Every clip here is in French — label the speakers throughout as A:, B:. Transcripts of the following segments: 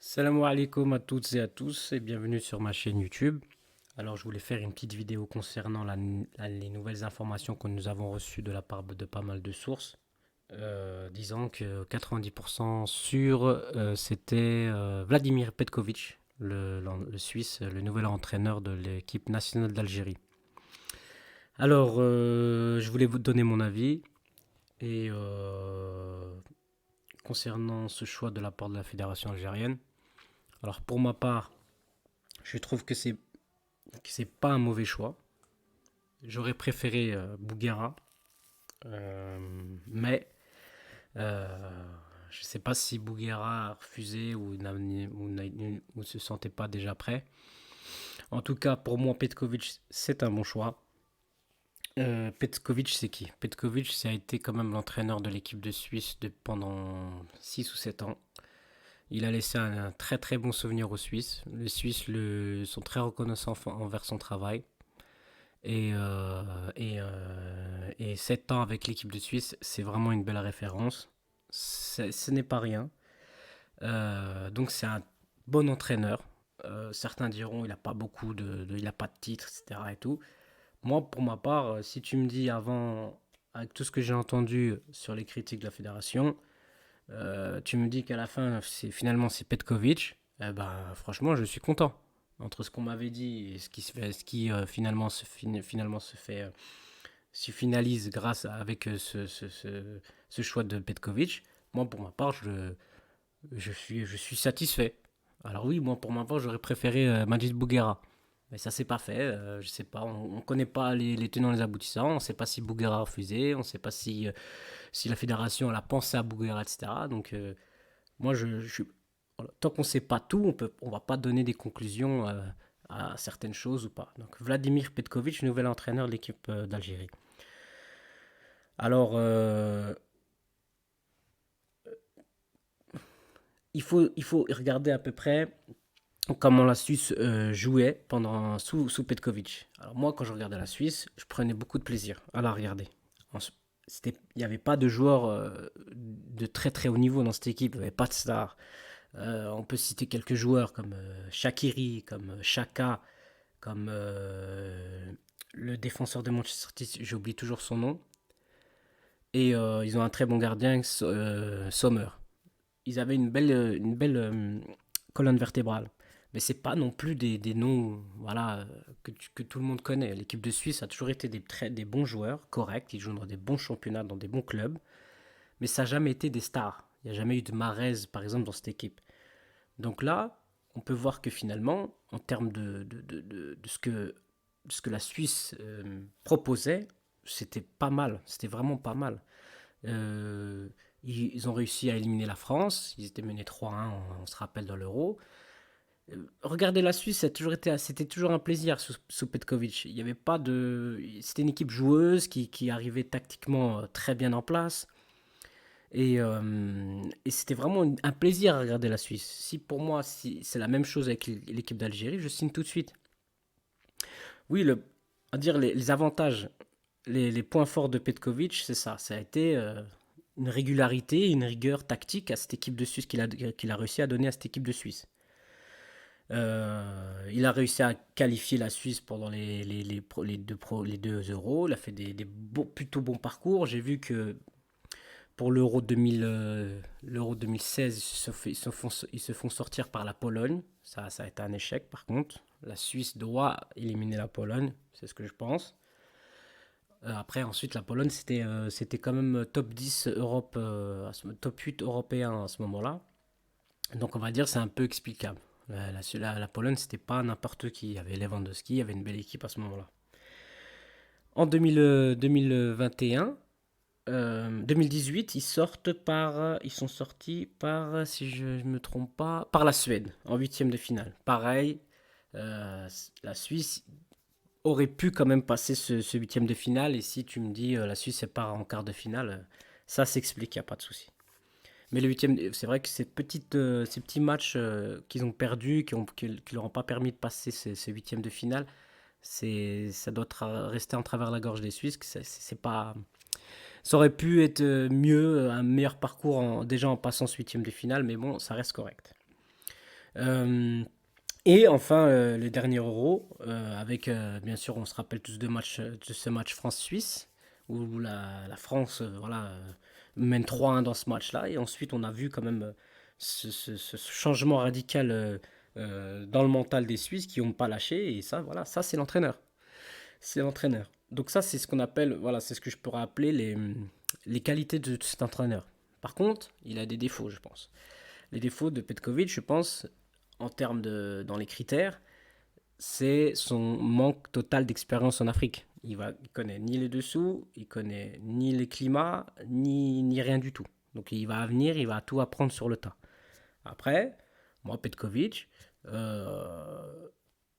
A: Salam alaikum à toutes et à tous et bienvenue sur ma chaîne YouTube. Alors je voulais faire une petite vidéo concernant les nouvelles informations que nous avons reçues de la part de pas mal de sources, disant que 90% sûr c'était Vladimir Petkovic, le Suisse, le nouvel entraîneur de l'équipe nationale d'Algérie. Alors je voulais vous donner mon avis et concernant ce choix de la part de la fédération algérienne. Alors pour ma part, je trouve que c'est pas un mauvais choix. J'aurais préféré Bouguera, euh, mais euh, je ne sais pas si Bouguera a refusé ou ne se sentait pas déjà prêt. En tout cas, pour moi, Petkovic, c'est un bon choix. Petkovic, c'est qui? Petkovic, ça a été quand même l'entraîneur de l'équipe de Suisse pendant 6 ou 7 ans. Il a laissé un très très bon souvenir aux Suisses. Les Suisses sont très reconnaissants envers son travail. Et 7 ans avec l'équipe de Suisse, c'est vraiment une belle référence. Ce n'est pas rien. Donc c'est un bon entraîneur. Certains diront il n'a pas il a pas de titre, etc. Et tout. Moi, pour ma part, si tu me dis avant, avec tout ce que j'ai entendu sur les critiques de la fédération, tu me dis qu'à la fin, finalement c'est Petkovic, eh ben, franchement, je suis content. Entre ce qu'on m'avait dit et ce qui finalement se fait, se finalise avec ce choix de Petkovic, moi pour ma part, je suis satisfait. Alors oui, moi pour ma part, j'aurais préféré Majid Bouguera. Mais ça s'est pas fait, je sais pas, on ne connaît pas les tenants et les aboutissants, on ne sait pas si Bouguera a refusé, on ne sait pas si la fédération elle a pensé à Bouguera, etc. Donc moi, voilà, tant qu'on ne sait pas tout, on va pas donner des conclusions à certaines choses ou pas. Donc Vladimir Petkovic, nouvel entraîneur de l'équipe d'Algérie. Alors, il faut regarder à peu près comment la Suisse jouait sous Petkovic. Alors moi, quand je regardais la Suisse, je prenais beaucoup de plaisir à la regarder. Il n'y avait pas de joueurs de très très haut niveau dans cette équipe, il n'y avait pas de stars. On peut citer quelques joueurs comme Shaqiri, comme Chaka, comme le défenseur de Manchester City, j'oublie toujours son nom. Et ils ont un très bon gardien, Sommer. Ils avaient une belle colonne vertébrale. Mais c'est pas non plus des noms voilà, que tout le monde connaît. L'équipe de Suisse a toujours été des bons joueurs, corrects. Ils jouent dans des bons championnats, dans des bons clubs. Mais ça n'a jamais été des stars. Il n'y a jamais eu de Mahrez, par exemple, dans cette équipe. Donc là, on peut voir que finalement, en termes de ce que la Suisse proposait, c'était pas mal. C'était vraiment pas mal. Euh, ils ont réussi à éliminer la France. Ils étaient menés 3-1, on se rappelle, dans l'Euro. Regarder la Suisse, c'était toujours un plaisir sous Petkovic. Il y avait pas de, C'était une équipe joueuse qui arrivait tactiquement très bien en place. Et c'était vraiment un plaisir à regarder la Suisse. Si pour moi, si c'est la même chose avec l'équipe d'Algérie, je signe tout de suite. Oui, à dire les avantages, les points forts de Petkovic, c'est ça. Ça a été une régularité, une rigueur tactique à cette équipe de Suisse qu'il a réussi à donner à cette équipe de Suisse. Il a réussi à qualifier la Suisse pendant les deux euros. Il a fait des plutôt bons parcours. J'ai vu que pour l'Euro 2016, ils se font sortir par la Pologne. Ça a été un échec par contre. La Suisse doit éliminer la Pologne, c'est ce que je pense. Après, ensuite, la Pologne, c'était quand même top 10 Europe, top 8 européen à ce moment-là. Donc on va dire c'est un peu explicable. La Pologne, c'était pas n'importe qui. Il y avait Lewandowski, il y avait une belle équipe à ce moment-là. En 2021, 2018, ils sont sortis par, si je ne me trompe pas, par la Suède en huitième de finale. Pareil, euh, la Suisse aurait pu quand même passer ce huitième de finale. Et si tu me dis la Suisse part en quart de finale, ça s'explique, il n'y a pas de souci. Mais le huitième, c'est vrai que ces petits matchs qu'ils ont perdus, qui leur ont pas permis de passer ces huitièmes de finale, ça doit rester en travers la gorge des Suisses. C'est pas, ça aurait pu être mieux, un meilleur parcours déjà en passant ce huitième de finale, mais bon, ça reste correct. Euh, et enfin, le dernier Euro, avec, bien sûr, on se rappelle tous de ce match France-Suisse, où la France voilà, mène 3-1 dans ce match-là. Et ensuite, on a vu quand même ce changement radical dans le mental des Suisses qui n'ont pas lâché. Et ça, voilà, ça, c'est l'entraîneur. C'est l'entraîneur. Donc ça, c'est ce qu'on appelle, voilà, c'est ce que je pourrais appeler les qualités de cet entraîneur. Par contre, il a des défauts, je pense. Les défauts de Petkovic, je pense, en termes dans les critères, c'est son manque total d'expérience en Afrique. Il connaît ni les dessous, il connaît ni les climats, ni rien du tout. Donc il va venir, il va tout apprendre sur le tas. Après, moi, Petkovic, euh,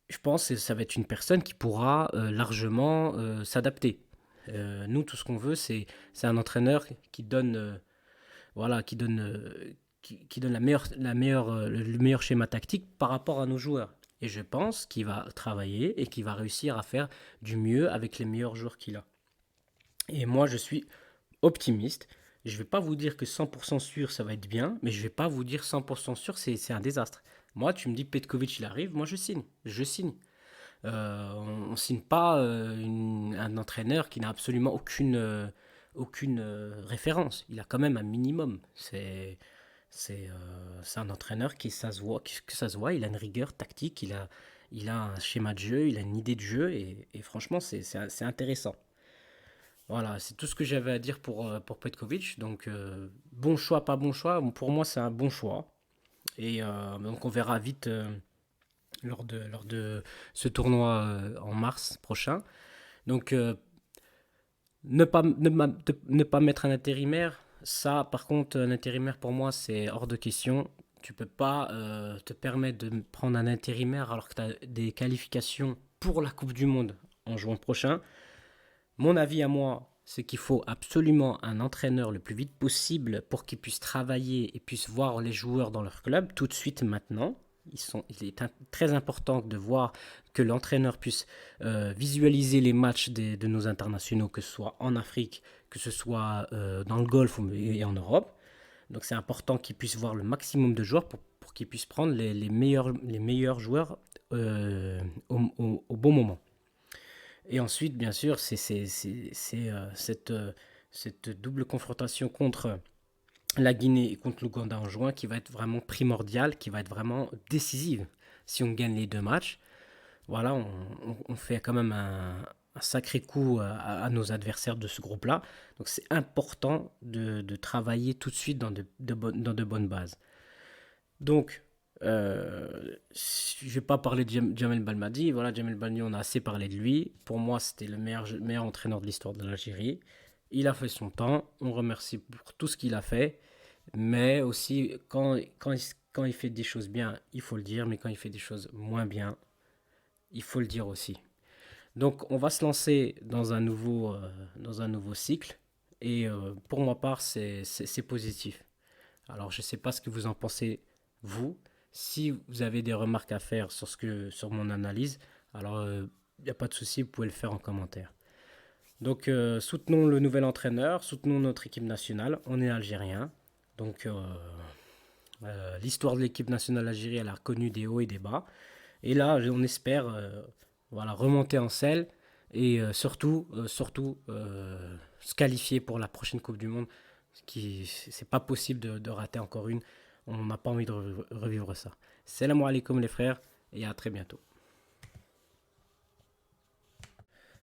A: je pense que ça va être une personne qui pourra largement s'adapter. Nous, tout ce qu'on veut, c'est un entraîneur qui donne, voilà, qui donne le meilleur schéma tactique par rapport à nos joueurs. Et je pense qu'il va travailler et qu'il va réussir à faire du mieux avec les meilleurs joueurs qu'il a. Et moi, je suis optimiste. Je ne vais pas vous dire que 100% sûr, ça va être bien, mais je ne vais pas vous dire 100% sûr, c'est un désastre. Moi, tu me dis Petkovic, il arrive, moi je signe. Je signe. On ne signe pas un entraîneur qui n'a absolument aucune référence. Il a quand même un minimum. C'est un entraîneur qui, ça se voit, que ça se voit, il a une rigueur tactique, il a un schéma de jeu, il a une idée de jeu, et franchement, c'est intéressant. Voilà, c'est tout ce que j'avais à dire pour Petkovic. Donc, bon choix, pas bon choix. Bon, pour moi, c'est un bon choix. Et donc, on verra vite lors de ce tournoi en mars prochain. Donc, ne pas mettre un intérimaire, ça, par contre, un intérimaire pour moi, c'est hors de question. Tu peux pas te permettre de prendre un intérimaire alors que tu as des qualifications pour la Coupe du Monde en juin prochain. Mon avis à moi, c'est qu'il faut absolument un entraîneur le plus vite possible pour qu'il puisse travailler et puisse voir les joueurs dans leur club tout de suite maintenant. Il est très important de voir que l'entraîneur puisse visualiser les matchs de nos internationaux, que ce soit en Afrique, que ce soit dans le Golfe et en Europe. Donc c'est important qu'il puisse voir le maximum de joueurs pour qu'il puisse prendre les meilleurs joueurs au bon moment. Et ensuite, bien sûr, cette double confrontation contre la Guinée et contre l'Ouganda en juin qui va être vraiment primordiale, qui va être vraiment décisive. Si on gagne les deux matchs, voilà, on fait quand même un sacré coup à nos adversaires de ce groupe-là. Donc c'est important de travailler tout de suite dans de bonnes bases. Donc, je ne vais pas parler de Jamel Balmadi. Voilà, Jamel Balmadi, on a assez parlé de lui. Pour moi, c'était le meilleur entraîneur de l'histoire de l'Algérie. Il a fait son temps. On remercie pour tout ce qu'il a fait. Mais aussi, quand il fait des choses bien, il faut le dire. Mais quand il fait des choses moins bien, il faut le dire aussi. Donc, on va se lancer dans un nouveau cycle. Et pour ma part, c'est positif. Alors, je ne sais pas ce que vous en pensez, vous. Si vous avez des remarques à faire sur mon analyse, alors il n'y a pas de souci, vous pouvez le faire en commentaire. Donc, soutenons le nouvel entraîneur, soutenons notre équipe nationale. On est algérien. Donc, l'histoire de l'équipe nationale algérienne, elle a connu des hauts et des bas. Et là, on espère voilà, remonter en selle et surtout se qualifier pour la prochaine Coupe du Monde. C'est pas possible de rater encore une. On n'a pas envie de revivre ça. Salam alaikum les frères et à très bientôt.